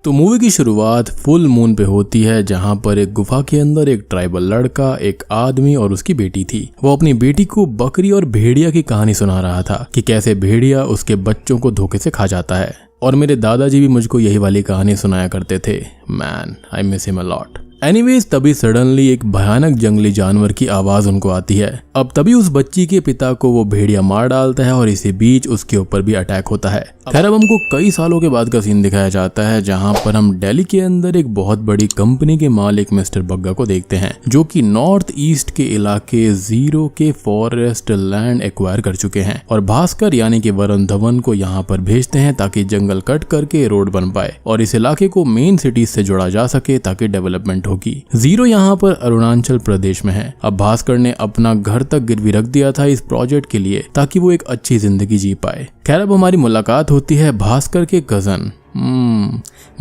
तो मूवी की शुरुआत फुल मून पे होती है, जहां पर एक गुफा के अंदर एक ट्राइबल लड़का, एक आदमी और उसकी बेटी थी। वो अपनी बेटी को बकरी और भेड़िया की कहानी सुना रहा था कि कैसे भेड़िया उसके बच्चों को धोखे से खा जाता है। और मेरे दादाजी भी मुझको यही वाली कहानी सुनाया करते थे। Man, I miss him a lot. Anyways, तभी सडनली एक भयानक जंगली जानवर की आवाज उनको आती है। अब तभी उस बच्ची के पिता को वो भेड़िया मार डालता है और इसी बीच उसके ऊपर भी अटैक होता है। खैर, अब हमको कई सालों के बाद का सीन दिखाया जाता है, जहां पर हम दिल्ली के अंदर एक बहुत बड़ी कंपनी के मालिक मिस्टर बग्गा को देखते हैं, जो कि नॉर्थ ईस्ट के इलाके जीरो के फॉरेस्ट लैंड एक्वायर कर चुके हैं और भास्कर यानी कि वरुण धवन को यहाँ पर भेजते हैं ताकि जंगल कट करके रोड बन पाए और इस इलाके को मेन सिटीज से जोड़ा जा सके ताकि डेवलपमेंट होगी। जीरो यहाँ पर अरुणाचल प्रदेश में है। अब भास्कर ने अपना घर तक गिरवी रख दिया था इस प्रोजेक्ट के लिए ताकि वो एक अच्छी जिंदगी जी पाए। खैर, अब हमारी मुलाकात होती है भास्कर के कजन।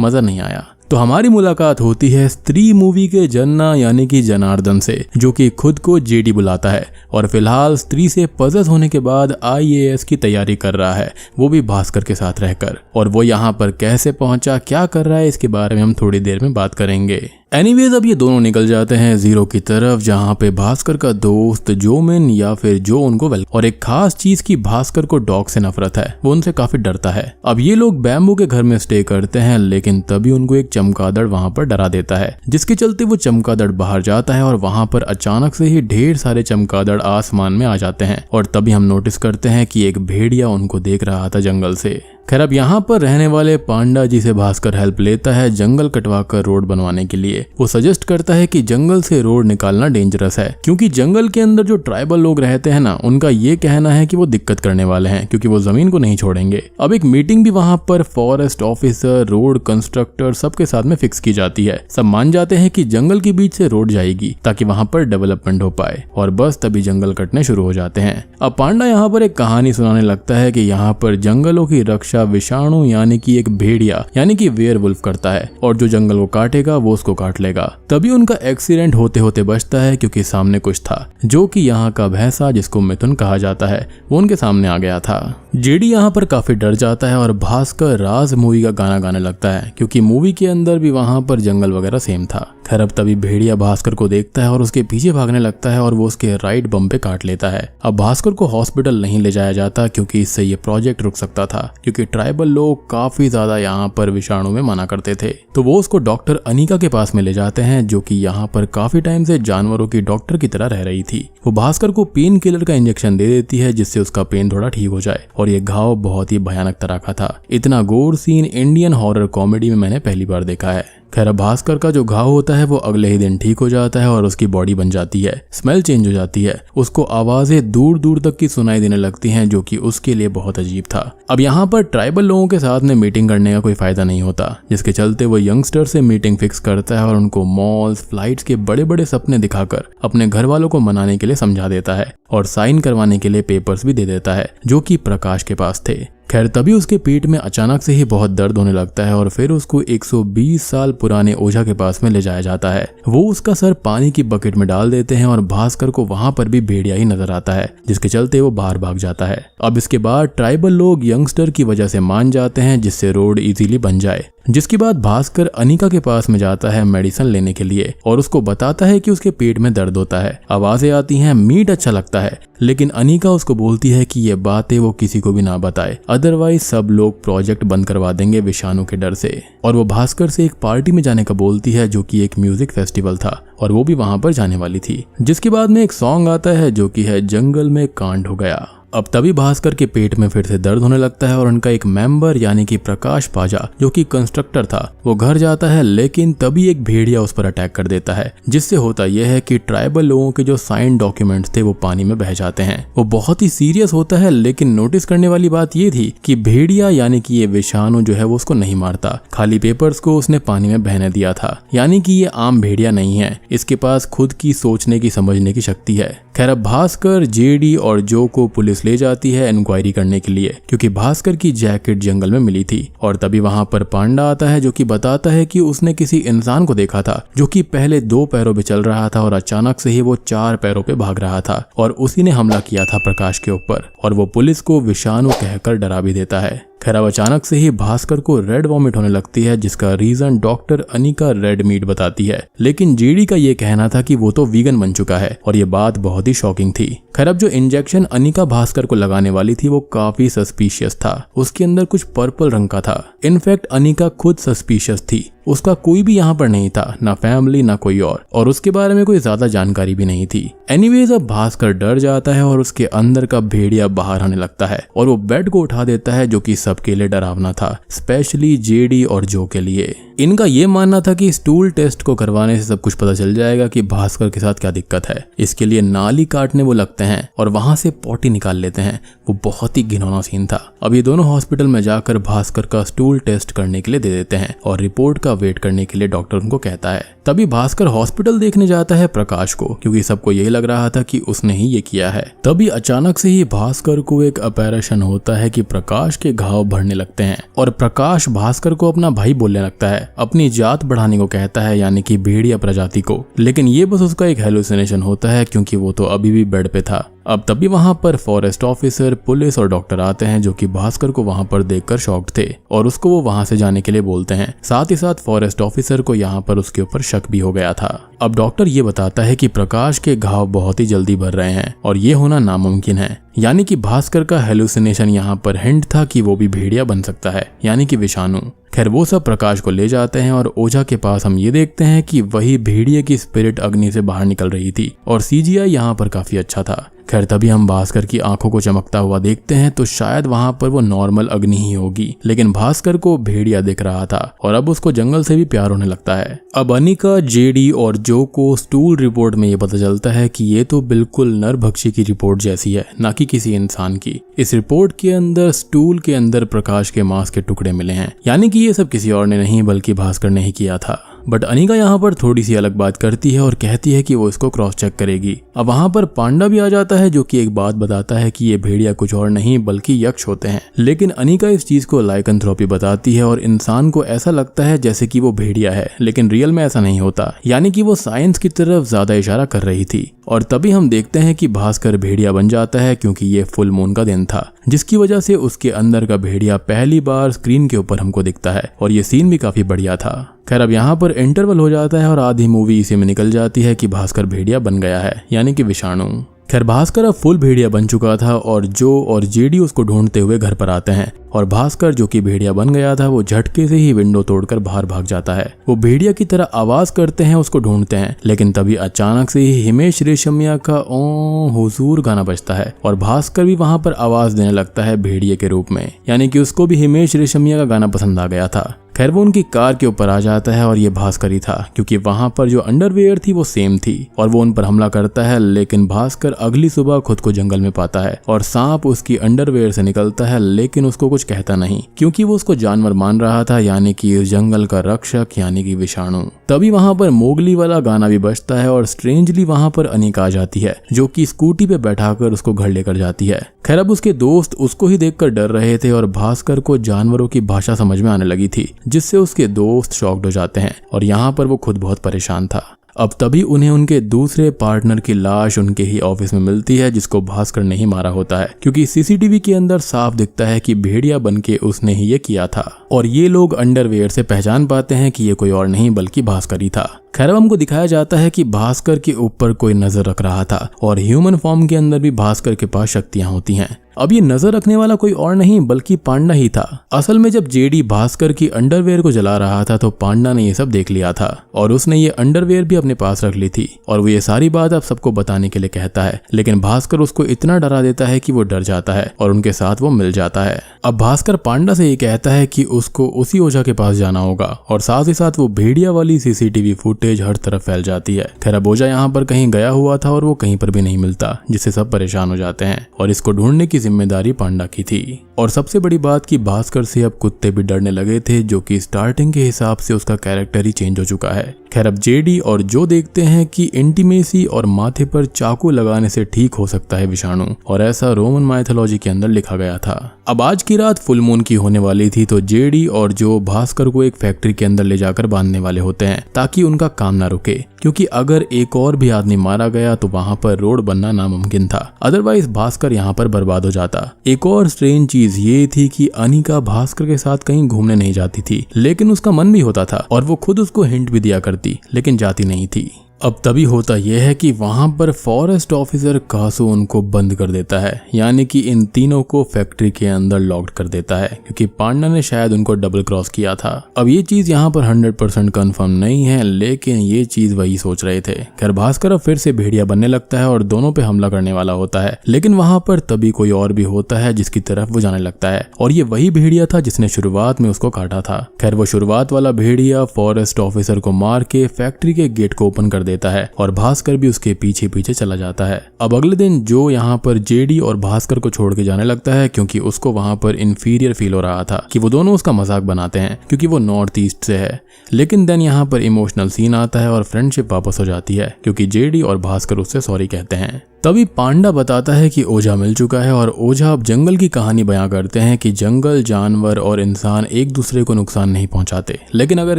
मजा नहीं आया। तो हमारी मुलाकात होती है स्त्री मूवी के जन्ना यानी कि जनार्दन से, जो कि खुद को जेडी बुलाता है और फिलहाल स्त्री से पजस होने के बाद IAS की तैयारी कर रहा है, वो भी भास्कर के साथ रहकर। और वो यहाँ पर कैसे पहुंचा, क्या कर रहा है, इसके बारे में हम थोड़ी देर में बात करेंगे। एनीवेज, अब ये दोनों निकल जाते हैं जीरो की तरफ, जहाँ पे भास्कर का दोस्त जोमिन या फिर जो उनको और एक खास चीज की भास्कर को डॉग से नफरत है, वो उनसे काफी डरता है। अब ये लोग बैम्बू के घर में स्टे करते हैं, लेकिन तभी उनको एक चमगादड़ वहां पर डरा देता है, जिसके चलते वो चमगादड़ बाहर जाता है और वहां पर अचानक से ही ढेर सारे चमगादड़ आसमान में आ जाते हैं। और तभी हम नोटिस करते हैं कि एक भेड़िया उनको देख रहा था जंगल से। खैर, अब यहाँ पर रहने वाले पांडा जी से भास्कर हेल्प लेता है जंगल कटवाकर रोड बनवाने के लिए। वो सजेस्ट करता है कि जंगल से रोड निकालना डेंजरस है, क्योंकि जंगल के अंदर जो ट्राइबल लोग रहते हैं ना, उनका ये कहना है कि वो दिक्कत करने वाले हैं, क्योंकि वो जमीन को नहीं छोड़ेंगे। अब एक मीटिंग भी वहाँ पर फॉरेस्ट ऑफिसर, रोड कंस्ट्रक्टर सबके साथ में फिक्स की जाती है। सब मान जाते हैं कि जंगल के बीच से रोड जाएगी ताकि वहाँ पर डेवलपमेंट हो पाए, और बस तभी जंगल कटने शुरू हो जाते हैं। अब पांडा यहाँ पर एक कहानी सुनाने लगता है कि यहाँ पर जंगलों की रक्षा विषाणु यानी कि एक भेड़िया यानी कि वेयरवुल्फ करता है, और जो जंगल को काटेगा वो उसको काट लेगा। तभी उनका एक्सीडेंट होते होते बचता है, क्योंकि सामने कुछ था, जो कि यहाँ का भैंसा जिसको मिथुन कहा जाता है, वो उनके सामने आ गया था। जेडी यहाँ पर काफी डर जाता है और भास्कर राज मूवी का गाना गाने लगता है, क्योंकि मूवी के अंदर भी वहाँ पर जंगल वगैरह सेम था। खैर, अब तभी भेड़िया भास्कर को देखता है और उसके पीछे भागने लगता है और वो उसके राइट बम पे काट लेता है। अब भास्कर को हॉस्पिटल नहीं ले जाया जाता, क्योंकि इससे ये प्रोजेक्ट रुक सकता था, क्योंकि ट्राइबल लोग काफी ज्यादा यहाँ पर विषाणु में मना करते थे। तो वो उसको डॉक्टर अनिका के पास में ले जाते हैं, जो कि यहाँ पर काफी टाइम से जानवरों की डॉक्टर की तरह रह रही थी। वो भास्कर को पेन किलर का इंजेक्शन दे देती है, जिससे उसका पेन थोड़ा ठीक हो जाए। और ये घाव बहुत ही भयानक तरह का था। इतना गोर सीन इंडियन हॉरर कॉमेडी में मैंने पहली बार देखा है। खैर, भास्कर का जो घाव होता है वो अगले ही दिन ठीक हो जाता है और उसकी बॉडी बन जाती है, स्मेल चेंज हो जाती है, उसको आवाजें दूर दूर तक की सुनाई देने लगती हैं, जो कि उसके लिए बहुत अजीब था। अब यहाँ पर ट्राइबल लोगों के साथ में मीटिंग करने का कोई फायदा नहीं होता, जिसके चलते वो यंगस्टर से मीटिंग फिक्स करता है और उनको मॉल्स, फ्लाइट्स के बड़े बड़े सपने दिखाकर अपने घर वालों को मनाने के लिए समझा देता है और साइन करवाने के लिए पेपर्स भी दे देता है, जो कि प्रकाश के पास थे। खैर, तभी उसके पेट में अचानक से ही बहुत दर्द होने लगता है और फिर उसको 120 साल पुराने ओझा के पास में ले जाया जाता है। वो उसका सर पानी की बकेट में डाल देते हैं और भास्कर को वहां पर भी भेड़िया ही नजर आता है, जिसके चलते वो बाहर भाग जाता है। अब इसके बाद ट्राइबल लोग यंगस्टर की वजह से मान जाते हैं, जिससे रोड इजीली बन जाए। जिसके बाद भास्कर अनिका के पास में जाता है मेडिसिन लेने के लिए और उसको बताता है कि उसके पेट में दर्द होता है, आवाजें आती हैं, मीट अच्छा लगता है, लेकिन अनिका उसको बोलती है कि ये बातें वो किसी को भी ना बताए, अदरवाइज सब लोग प्रोजेक्ट बंद करवा देंगे विषाणु के डर से। और वो भास्कर से एक पार्टी में जाने का बोलती है, जो कि एक म्यूजिक फेस्टिवल था और वो भी वहां पर जाने वाली थी। जिसके बाद में एक सॉन्ग आता है, जो कि है जंगल में कांड हो गया। अब तभी भास्कर के पेट में फिर से दर्द होने लगता है और उनका एक मेंबर यानी कि प्रकाश पाजा, जो कि कंस्ट्रक्टर था, वो घर जाता है, लेकिन तभी एक भेड़िया उस पर अटैक कर देता है, जिससे होता यह है कि ट्राइबल लोगों के जो साइन डॉक्यूमेंट्स थे वो पानी में बह जाते हैं। वो बहुत ही सीरियस होता है, लेकिन नोटिस करने वाली बात ये थी कि भेड़िया यानी कि ये विषाणु जो है वो उसको नहीं मारता, खाली पेपर्स को उसने पानी में बहने दिया था। यानी कि ये आम भेड़िया नहीं है, इसके पास खुद की सोचने की समझने की शक्ति है। खैर, अब भास्कर, जेडी और जो को पुलिस ले जाती है इंक्वायरी करने के लिए, क्योंकि भास्कर की जैकेट जंगल में मिली थी। और तभी वहां पर पांडा आता है, जो कि बताता है कि उसने किसी इंसान को देखा था, जो कि पहले 2 पैरों पे चल रहा था और अचानक से ही वो 4 पैरों पे भाग रहा था, और उसी ने हमला किया था प्रकाश के ऊपर। और वो पुलिस को विषाणु कहकर डरा भी देता है। खैर अब अचानक से ही भास्कर को रेड वॉमिट होने लगती है, जिसका reason doctor Anika red meat बताती है। लेकिन जेडी का ये कहना था कि वो तो वीगन बन चुका है और ये बात बहुत ही शॉकिंग थी। खैर अब जो इंजेक्शन अनिका भास्कर को लगाने वाली थी वो काफी सस्पिशियस था। उसके अंदर कुछ पर्पल रंग का था। इनफैक्ट अनिका खुद सस्पिशियस थी। उसका कोई भी यहाँ पर नहीं था, ना फैमिली ना कोई और उसके बारे में कोई ज्यादा जानकारी भी नहीं थी। एनीवेज अब भास्कर डर जाता है और उसके अंदर का भेड़िया बाहर आने लगता है और वो बेड को उठा देता है, जो कि सबके लिए डरावना था, स्पेशली जेडी और जो के लिए। इनका ये मानना था कि स्टूल टेस्ट को करवाने से सब कुछ पता चल जाएगा कि भास्कर के साथ क्या दिक्कत है। इसके लिए नाली काटने वो लगते हैं और वहां से पॉटी निकाल लेते हैं। वो बहुत ही घिनौना सीन था। अब ये दोनों हॉस्पिटल में जाकर भास्कर का स्टूल टेस्ट करने के लिए दे देते हैं और रिपोर्ट का वेट करने के लिए डॉक्टर उनको कहता है। तभी भास्कर हॉस्पिटल देखने जाता है प्रकाश को, क्योंकि सबको यही लग रहा था कि उसने ही ये किया है। तभी अचानक से ही भास्कर को एक अपैरेशन होता है कि प्रकाश के घाव भरने लगते हैं और प्रकाश भास्कर को अपना भाई बोलने लगता है, अपनी जात बढ़ाने को कहता है, यानी कि भेड़िया प्रजाति को। लेकिन ये बस उसका एक हेलुसिनेशन होता है, क्योंकि वो तो अभी भी बेड पे था। अब तभी वहां पर फॉरेस्ट ऑफिसर, पुलिस और डॉक्टर आते हैं, जो कि भास्कर को वहां पर देखकर शॉक्ड थे और उसको वो वहां से जाने के लिए बोलते हैं। साथ ही साथ फॉरेस्ट ऑफिसर को यहाँ पर उसके ऊपर शक भी हो गया था। अब डॉक्टर ये बताता है कि प्रकाश के घाव बहुत ही जल्दी भर रहे हैं और ये होना नामुमकिन है, यानी कि भास्कर का हेलुसिनेशन यहाँ पर हिंट था कि वो भी भेड़िया बन सकता है, यानी कि विषाणु। खैर वो सब प्रकाश को ले जाते हैं और ओझा के पास हम ये देखते हैं कि वही भेड़िए की स्पिरिट अग्नि से बाहर निकल रही थी और सीजीआई यहाँ पर काफी अच्छा था। खैर तभी हम भास्कर की आंखों को चमकता हुआ देखते हैं, तो शायद वहां पर वो नॉर्मल अग्नि ही होगी, लेकिन भास्कर को भेड़िया दिख रहा था और अब उसको जंगल से भी प्यार होने लगता है। अब अनिका, जेडी और जो को स्टूल रिपोर्ट में ये पता चलता है कि ये तो बिल्कुल नरभक्षी की रिपोर्ट जैसी है, ना कि किसी इंसान की। इस रिपोर्ट के अंदर स्टूल के अंदर प्रकाश के मांस के टुकड़े मिले हैं, यानी कि ये सब किसी और ने नहीं बल्कि भास्कर ने ही किया था। बट अनिका यहाँ पर थोड़ी सी अलग बात करती है और कहती है कि वो इसको क्रॉस चेक करेगी। अब वहाँ पर पांडा भी आ जाता है, जो कि एक बात बताता है कि ये भेड़िया कुछ और नहीं बल्कि यक्ष होते हैं। लेकिन अनिका इस चीज को लाइकेंथ्रोपी बताती है और इंसान को ऐसा लगता है जैसे कि वो भेड़िया है, लेकिन रियल में ऐसा नहीं होता, यानी कि वो साइंस की तरफ ज्यादा इशारा कर रही थी। और तभी हम देखते हैं कि भास्कर भेड़िया बन जाता है, क्योंकि ये फुल मून का दिन था, जिसकी वजह से उसके अंदर का भेड़िया पहली बार स्क्रीन के ऊपर हमको दिखता है और ये सीन भी काफी बढ़िया था। खैर अब यहाँ पर इंटरवल हो जाता है और आधी मूवी इसी में निकल जाती है कि भास्कर भेड़िया बन गया है, यानी कि विषाणु। खैर भास्कर अब फुल भेड़िया बन चुका था और जो और जेडी उसको ढूंढते हुए घर पर आते हैं और भास्कर जो कि भेड़िया बन गया था वो झटके से ही विंडो तोड़कर बाहर भाग जाता है। वो भेड़िया की तरह आवाज करते हैं, उसको ढूंढते हैं, लेकिन तभी अचानक से ही हिमेश रेशमिया का ओ हुजूर गाना बजता है और भास्कर भी वहां पर आवाज देने लगता है भेड़िए के रूप में, यानी कि उसको भी हिमेश रेशमिया का गाना पसंद आ गया था। खैर वो उनकी कार के ऊपर आ जाता है और ये भास्कर ही था, क्योंकि वहां पर जो अंडरवेयर थी वो सेम थी और वो उन पर हमला करता है। लेकिन भास्कर अगली सुबह खुद को जंगल में पाता है और सांप उसकी अंडरवेयर से निकलता है, लेकिन उसको कुछ कहता नहीं, क्योंकि वो उसको जानवर मान रहा था, यानी कि इस जंगल का रक्षक, यानी कि विषाणु। तभी वहां पर मोगली वाला गाना भी बजता है और स्ट्रेंजली वहां पर अनिका आ जाती है, जो कि स्कूटी पे बैठाकर उसको घर लेकर जाती है। खैर अब उसके दोस्त उसको ही देखकर डर रहे थे और भास्कर को जानवरों की भाषा समझ में आने लगी थी, जिससे उसके दोस्त शॉक्ड हो जाते हैं और यहाँ पर वो खुद बहुत परेशान था। अब तभी उन्हें उनके दूसरे पार्टनर की लाश उनके ही ऑफिस में मिलती है, जिसको भास्कर ने ही मारा होता है, क्योंकि सीसीटीवी के अंदर साफ दिखता है कि भेड़िया बनके उसने ही ये किया था। और ये लोग अंडरवेयर से पहचान पाते हैं कि ये कोई और नहीं बल्कि भास्कर ही था। खैर हमको दिखाया जाता है कि भास्कर के ऊपर कोई नजर रख रहा था और ह्यूमन फॉर्म के अंदर भी भास्कर के पास शक्तियां होती हैं। अब ये नजर रखने वाला कोई और नहीं बल्कि पांडा ही था। असल में जब जेडी भास्कर की अंडरवेयर को जला रहा था तो पांडा ने ये सब देख लिया था और उसने ये अंडरवेयर भी अपने पास रख ली थी और वो ये सारी बात अब सबको बताने के लिए कहता है, लेकिन भास्कर उसको इतना डरा देता है कि वो डर जाता है और उनके साथ वो मिल जाता है। अब भास्कर पांडा से ये कहता है कि उसको उसी ओझा के पास जाना होगा और साथ ही साथ वो भेड़िया वाली सीसीटीवी फुटेज हर तरफ फैल जाती है। खैर अब ओझा यहाँ पर कहीं गया हुआ था और वो कहीं पर भी नहीं मिलता, जिससे सब परेशान हो जाते हैं और इसको ढूंढने की जिम्मेदारी पांडा की थी। और सबसे बड़ी बात कि भास्कर से अब कुत्ते भी डरने लगे थे, जो कि स्टार्टिंग के हिसाब से उसका कैरेक्टर ही चेंज हो चुका है। खैर अब जेडी और जो देखते हैं कि इंटीमेसी और माथे पर चाकू लगाने से ठीक हो सकता है विषाणु, और ऐसा रोमन माइथोलॉजी के अंदर लिखा गया था। अब आज की रात फुल मून की होने वाली थी, तो जेडी और जो भास्कर को एक फैक्ट्री के अंदर ले जाकर बांधने वाले होते हैं ताकि उनका काम ना रुके। क्योंकि अगर एक और भी आदमी मारा गया तो वहां पर रोड बनना नामुमकिन था, अदरवाइज भास्कर यहाँ पर बर्बाद हो जाता। एक और स्ट्रेंज चीज ये थी कि अनिका भास्कर के साथ कहीं घूमने नहीं जाती थी, लेकिन उसका मन भी होता था और वो खुद उसको हिंट भी दिया करती, लेकिन जाती नहीं थी। अब तभी होता यह है कि वहां पर फॉरेस्ट ऑफिसर कासू उनको बंद कर देता है, यानी कि इन तीनों को फैक्ट्री के अंदर लॉक्ड कर देता है, क्योंकि पांडा ने शायद उनको डबल क्रॉस किया था। अब ये चीज यहाँ पर 100% कंफर्म नहीं है, लेकिन ये चीज वही सोच रहे थे। खैर भास्कर अब फिर से भेड़िया बनने लगता है और दोनों पे हमला करने वाला होता है, लेकिन वहां पर तभी कोई और भी होता है जिसकी तरफ वो जाने लगता है, और ये वही भेड़िया था जिसने शुरुआत में उसको काटा था। खैर वो शुरुआत वाला भेड़िया फॉरेस्ट ऑफिसर को मार के फैक्ट्री के गेट को ओपन कर देता है और भास्कर भी उसके पीछे पीछे चला जाता है। अब अगले दिन जो यहाँ पर जेडी और भास्कर को छोड़ के जाने लगता है, क्योंकि उसको वहां पर इंफीरियर फील हो रहा था कि वो दोनों उसका मजाक बनाते हैं क्योंकि वो नॉर्थ ईस्ट से है। लेकिन देन यहाँ पर इमोशनल सीन आता है और फ्रेंडशिप वापस हो जाती है, क्योंकि जेडी और भास्कर उससे सॉरी कहते हैं। तभी पांडा बताता है कि ओझा मिल चुका है और ओझा अब जंगल की कहानी बयां करते हैं कि जंगल, जानवर और इंसान एक दूसरे को नुकसान नहीं पहुंचाते, लेकिन अगर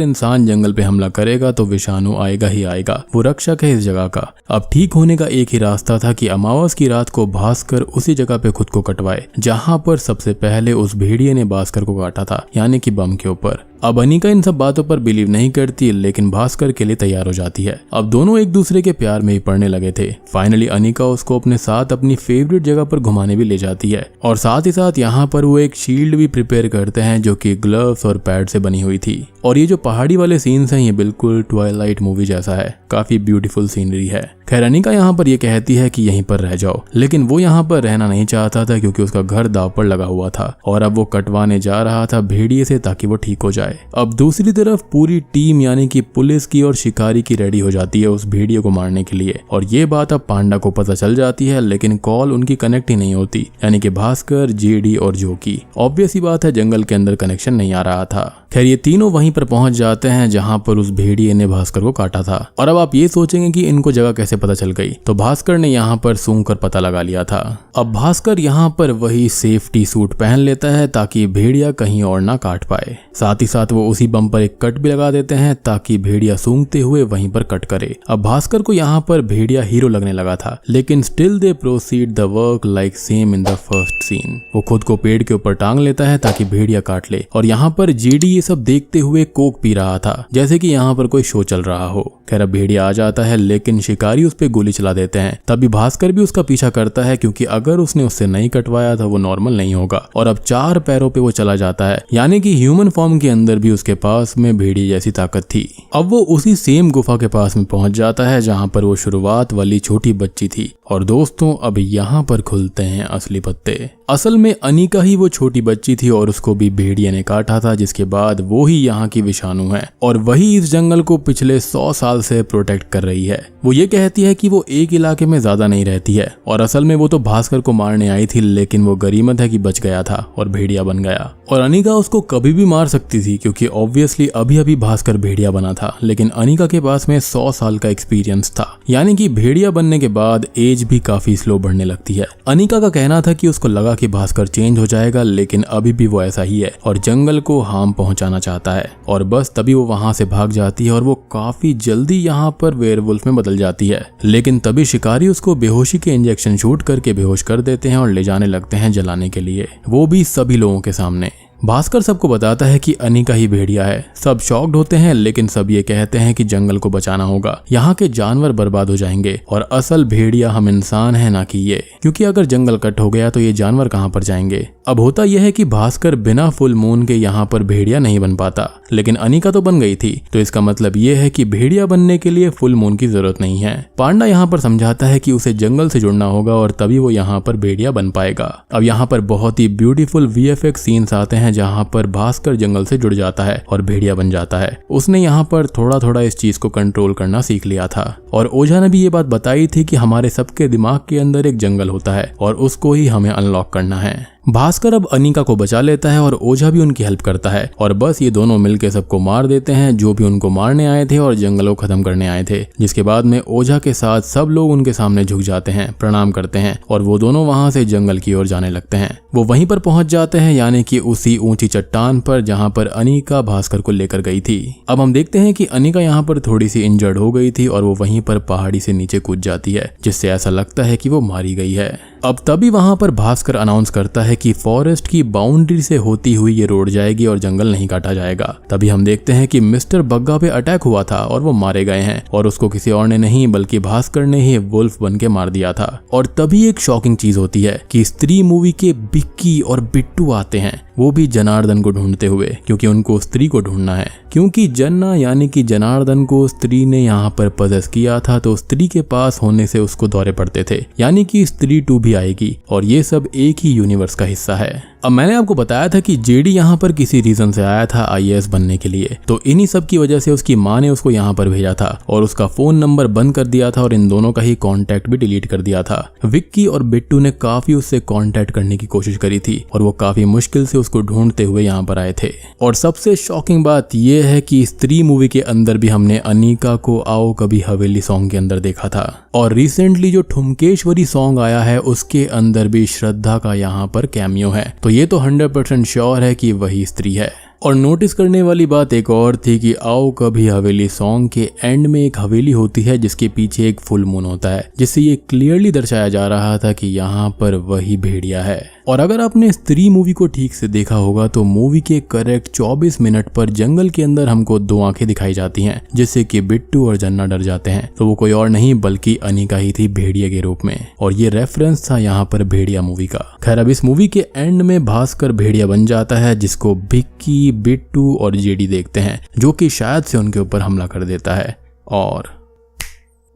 इंसान जंगल पे हमला करेगा तो विषाणु आएगा ही आएगा। वो रक्षक है इस जगह का। अब ठीक होने का एक ही रास्ता था कि अमावस की रात को भास्कर उसी जगह पे खुद को कटवाए जहां पर सबसे पहले उस भेड़िए ने भास्कर को काटा था, यानी कि बम के ऊपर। अब अनिका इन सब बातों पर बिलीव नहीं करती, लेकिन भास्कर के लिए तैयार हो जाती है। अब दोनों एक दूसरे के प्यार में ही पड़ने लगे थे। फाइनली अनिका उसको अपने साथ अपनी फेवरेट जगह पर घुमाने भी ले जाती है, और साथ ही साथ यहाँ पर वो एक शील्ड भी प्रिपेयर करते हैं जो कि ग्लव्स और पैड से बनी हुई थी। और ये जो पहाड़ी वाले सीन्स हैं ये बिल्कुल ट्वाइलाइट मूवी जैसा है, काफी ब्यूटीफुल सीनरी है। खैर अनिका यहाँ पर ये कहती है कि यहीं पर रह जाओ, लेकिन वो यहाँ पर रहना नहीं चाहता था क्योंकि उसका घर दाव पर लगा हुआ था और अब वो कटवाने जा रहा था भेड़िए से ताकि वो ठीक हो जाए। अब दूसरी तरफ पूरी टीम यानी कि पुलिस की और शिकारी की रेडी हो जाती है उस भेड़िए को मारने के लिए, और ये बात अब पांडा को पता चल जाती है, लेकिन कॉल उनकी कनेक्ट ही नहीं होती, यानी कि भास्कर, जेडी और जो की। ऑब्वियस ही बात है जंगल के अंदर कनेक्शन नहीं आ रहा था। खैर ये तीनों वहीं पर पहुंच जाते हैं जहां पर उस भेड़िए ने भास्कर को काटा था। और अब आप ये सोचेंगे कि इनको जगह कैसे पता चल गई, तो भास्कर ने यहाँ पर सूंघ कर पता लगा लिया था। अब भास्कर यहाँ पर वही सेफ्टी सूट पहन लेता है ताकि भेड़िया कहीं और ना काट पाए। साथ ही साथ वो उसी बम पर एक कट भी लगा देते हैं ताकि भेड़िया सूंघते हुए वहीं पर कट करे। अब भास्कर को यहाँ पर भेड़िया हीरो लगने लगा था, लेकिन still they proceed the work like same in the first scene. वो खुद को पेड़ के ऊपर टांग लेता है ताकि भेड़िया काट ले, और यहाँ पर जेडी ये सब देखते हुए कोक पी रहा था जैसे कि यहाँ पर कोई शो चल रहा हो। खैर अब भेड़िया आ जाता है, लेकिन शिकारी उस पे गोली चला देते हैं। तभी भास्कर भी उसका पीछा करता है क्योंकि अगर उसने उससे नहीं कटवाया था वो नॉर्मल नहीं होगा, और अब 4 पैरों पे वो चला जाता है, यानी कि ह्यूमन फॉर्म के अंदर भी उसके पास में भेड़िए जैसी ताकत थी। अब वो उसी सेम गुफा के पास में पहुंच जाता है जहां पर वो शुरुआत वाली छोटी बच्ची थी। और दोस्तों अब यहाँ पर खुलते हैं असली पत्ते। असल में अनिका ही वो छोटी बच्ची थी और उसको भी भेड़िए ने काटा था, जिसके बाद वो ही यहाँ की विषाणु है और वही इस जंगल को पिछले 100 साल से प्रोटेक्ट कर रही है। वो ये कहती है कि वो एक इलाके में ज्यादा नहीं रहती है, और असल में वो तो भास्कर को मारने आई थी, लेकिन वो गरीमत है कि बच गया था और भेड़िया बन गया। और अनिका उसको कभी भी मार सकती थी क्योंकि ऑब्वियसली अभी अभी भास्कर भेड़िया बना था, लेकिन अनिका के पास में 100 साल का एक्सपीरियंस था, यानी कि भेड़िया बनने के बाद एज भी काफी स्लो बढ़ने लगती है। अनिका का कहना था कि उसको लगा कि भास्कर चेंज हो जाएगा, लेकिन अभी भी वो ऐसा ही है और जंगल को हार्म पहुंचाना चाहता है। और बस तभी वो वहां से भाग जाती है और वो काफी जल्दी यहाँ पर वेयरवुल्फ में बदल जाती है। लेकिन तभी शिकारी उसको बेहोशी के इंजेक्शन शूट करके बेहोश कर देते हैं और ले जाने लगते हैं जलाने के लिए, वो भी सभी लोगों के सामने। भास्कर सबको बताता है कि अनिका ही भेड़िया है। सब शॉक्ड होते हैं, लेकिन सब ये कहते हैं कि जंगल को बचाना होगा, यहाँ के जानवर बर्बाद हो जाएंगे और असल भेड़िया हम इंसान हैं ना कि ये, क्योंकि अगर जंगल कट हो गया तो ये जानवर कहाँ पर जाएंगे। अब होता यह है कि भास्कर बिना फुल मून के यहाँ पर भेड़िया नहीं बन पाता, लेकिन अनिका तो बन गई थी, तो इसका मतलब ये है कि भेड़िया बनने के लिए फुल मून की जरूरत नहीं है। पांडा यहाँ पर समझाता है कि उसे जंगल से जुड़ना होगा और तभी वो यहाँ पर भेड़िया बन पाएगा। अब यहाँ पर बहुत ही ब्यूटीफुल VFX सीन्स आते हैं जहाँ पर भास्कर जंगल से जुड़ जाता है और भेड़िया बन जाता है। उसने यहाँ पर थोड़ा थोड़ा इस चीज को कंट्रोल करना सीख लिया था, और ओझा ने भी ये बात बताई थी कि हमारे सबके दिमाग के अंदर एक जंगल होता है और उसको ही हमें अनलॉक करना है। भास्कर अब अनिका को बचा लेता है और ओझा भी उनकी हेल्प करता है और बस ये दोनों मिलकर सबको मार देते हैं जो भी उनको मारने आए थे और जंगलों को खत्म करने आए थे। जिसके बाद में ओझा के साथ सब लोग उनके सामने झुक जाते हैं, प्रणाम करते हैं और वो दोनों वहां से जंगल की ओर जाने लगते हैं। वो वहीं पर पहुंच जाते हैं, यानी कि उसी ऊंची चट्टान पर जहां पर अनिका भास्कर को लेकर गई थी। अब हम देखते हैं कि अनिका यहाँ पर थोड़ी सी इंजर्ड हो गई थी और वो वहीं पर पहाड़ी से नीचे कूद जाती है, जिससे ऐसा लगता है कि वो मारी गई है। अब तभी वहां पर भास्कर अनाउंस करता है कि फॉरेस्ट की बाउंड्री से होती हुई ये रोड जाएगी और जंगल नहीं काटा जाएगा। तभी हम देखते हैं कि मिस्टर बग्गा पे अटैक हुआ था और वो मारे गए हैं और उसको किसी और ने नहीं बल्कि भास्कर ने ही वुल्फ बन के मार दिया था। और तभी एक शॉकिंग चीज होती है कि स्त्री मूवी के बिक्की और बिट्टू आते हैं, वो भी जनार्दन को ढूंढते हुए, क्योंकि उनको स्त्री को ढूंढना है। क्योंकि जन्ना यानी कि जनार्दन को स्त्री ने यहाँ पर पजेस किया था, तो स्त्री के पास होने से उसको दौरे पड़ते थे, यानी कि स्त्री 2 भी आएगी और ये सब एक ही यूनिवर्स का हिस्सा है। अब मैंने आपको बताया था कि जेडी यहाँ पर किसी रीजन से आया था आईएएस बनने के लिए, तो इन्हीं सब की वजह से उसकी माँ ने उसको यहाँ पर भेजा था और उसका फोन नंबर बंद कर दिया था और इन दोनों का ही कांटेक्ट भी डिलीट कर दिया था। विक्की और बिट्टू ने काफी उससे कांटेक्ट करने की कोशिश करी थी और वो काफी मुश्किल से उसको ढूंढते हुए यहाँ पर आए थे। और सबसे शॉकिंग बात यह है कि स्त्री मूवी के अंदर भी हमने अनिका को आओ कभी हवेली सॉन्ग के अंदर देखा था और रिसेंटली जो ठुमकेश्वरी सॉन्ग आया है उसके अंदर भी श्रद्धा का यहाँ पर कैमियो है। तो ये तो 100% श्योर है कि वही स्त्री है। और नोटिस करने वाली बात एक और थी कि आओ कभी हवेली सॉन्ग के एंड में एक हवेली होती है जिसके पीछे एक फुल मून होता है, जिससे ये क्लियरली दर्शाया जा रहा था कि यहाँ पर वही भेड़िया है। और अगर आपने स्त्री मूवी को ठीक से देखा होगा तो मूवी के करेक्ट 24 मिनट पर जंगल के अंदर हमको 2 आंखें दिखाई जाती हैं, जिससे कि बिट्टू और जन्ना डर जाते हैं। तो वो कोई और नहीं बल्कि अनिका ही थी भेड़िया के रूप में, और ये रेफरेंस था यहाँ पर भेड़िया मूवी का। खैर अब इस मूवी के एंड में भास्कर भेड़िया बन जाता है, जिसको बिक्की, बिट्टू और जेडी देखते हैं, जो कि शायद से उनके ऊपर हमला कर देता है और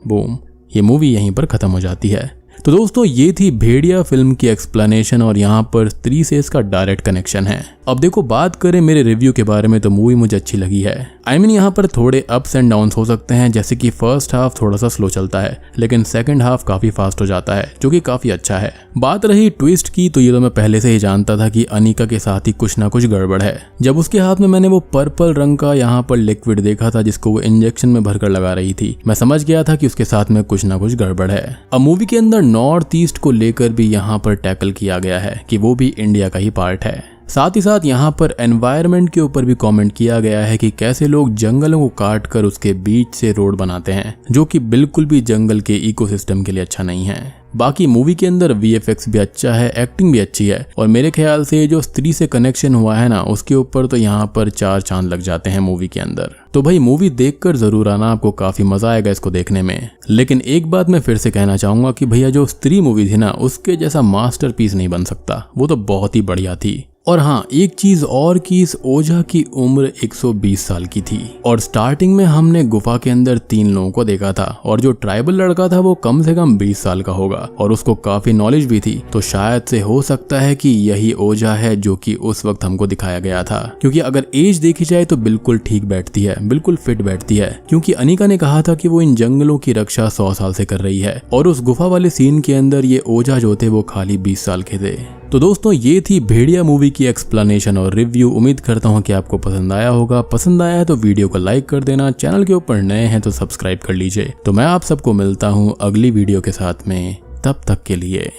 बूम, ये मूवी यहीं पर खत्म हो जाती है। तो दोस्तों ये थी भेड़िया फिल्म की एक्सप्लेनेशन और यहाँ पर स्त्री से इसका डायरेक्ट कनेक्शन है। अब देखो बात करें मेरे रिव्यू के बारे में तो मूवी मुझे अच्छी लगी है। यहाँ पर थोड़े अप्स एंड डाउन्स हो सकते हैं, जैसे कि फर्स्ट हाफ थोड़ा सा स्लो चलता है लेकिन सेकंड हाफ काफी फास्ट हो जाता है, जो कि काफी अच्छा है। बात रही ट्विस्ट की तो ये तो मैं पहले से ही जानता था कि अनिका के साथ ही कुछ ना कुछ गड़बड़ है। जब उसके हाथ में मैंने वो पर्पल रंग का यहाँ पर लिक्विड देखा था जिसको वो इंजेक्शन में भरकर लगा रही थी, मैं समझ गया था कि उसके साथ में कुछ ना कुछ गड़बड़ है। अब मूवी के अंदर नॉर्थ ईस्ट को लेकर भी यहाँ पर टैकल किया गया है कि वो भी इंडिया का ही पार्ट है। साथ ही साथ यहाँ पर एनवायरनमेंट के ऊपर भी कमेंट किया गया है कि कैसे लोग जंगलों को काट कर उसके बीच से रोड बनाते हैं, जो कि बिल्कुल भी जंगल के इकोसिस्टम के लिए अच्छा नहीं है। बाकी मूवी के अंदर वीएफएक्स भी अच्छा है, एक्टिंग भी अच्छी है और मेरे ख्याल से जो स्त्री से कनेक्शन हुआ है ना उसके ऊपर तो यहाँ पर 4 चांद लग जाते हैं मूवी के अंदर। तो भाई मूवी देखकर जरूर आना, आपको काफी मजा आएगा इसको देखने में। लेकिन एक बात मैं फिर से कहना चाहूंगा कि भैया जो स्त्री मूवी थी ना उसके जैसा मास्टरपीस नहीं बन सकता, वो तो बहुत ही बढ़िया थी। और हाँ एक चीज और कि इस ओझा की उम्र 120 साल की थी और स्टार्टिंग में हमने गुफा के अंदर 3 लोगों को देखा था और जो ट्राइबल लड़का था वो कम से कम 20 साल का होगा और उसको काफी नॉलेज भी थी। तो शायद से हो सकता है कि यही ओझा है जो कि उस वक्त हमको दिखाया गया था, क्योंकि अगर एज देखी जाए तो बिल्कुल ठीक बैठती है, बिल्कुल फिट बैठती है। क्योंकि अनिका ने कहा था कि वो इन जंगलों की रक्षा 100 साल से कर रही है और उस गुफा वाले सीन के अंदर ये ओझा जो थे वो खाली 20 साल के थे। तो दोस्तों ये थी भेड़िया मूवी की एक्सप्लेनेशन और रिव्यू। उम्मीद करता हूँ कि आपको पसंद आया होगा। पसंद आया है तो वीडियो को लाइक कर देना, चैनल के ऊपर नए हैं तो सब्सक्राइब कर लीजिए। तो मैं आप सबको मिलता हूँ अगली वीडियो के साथ में, तब तक के लिए।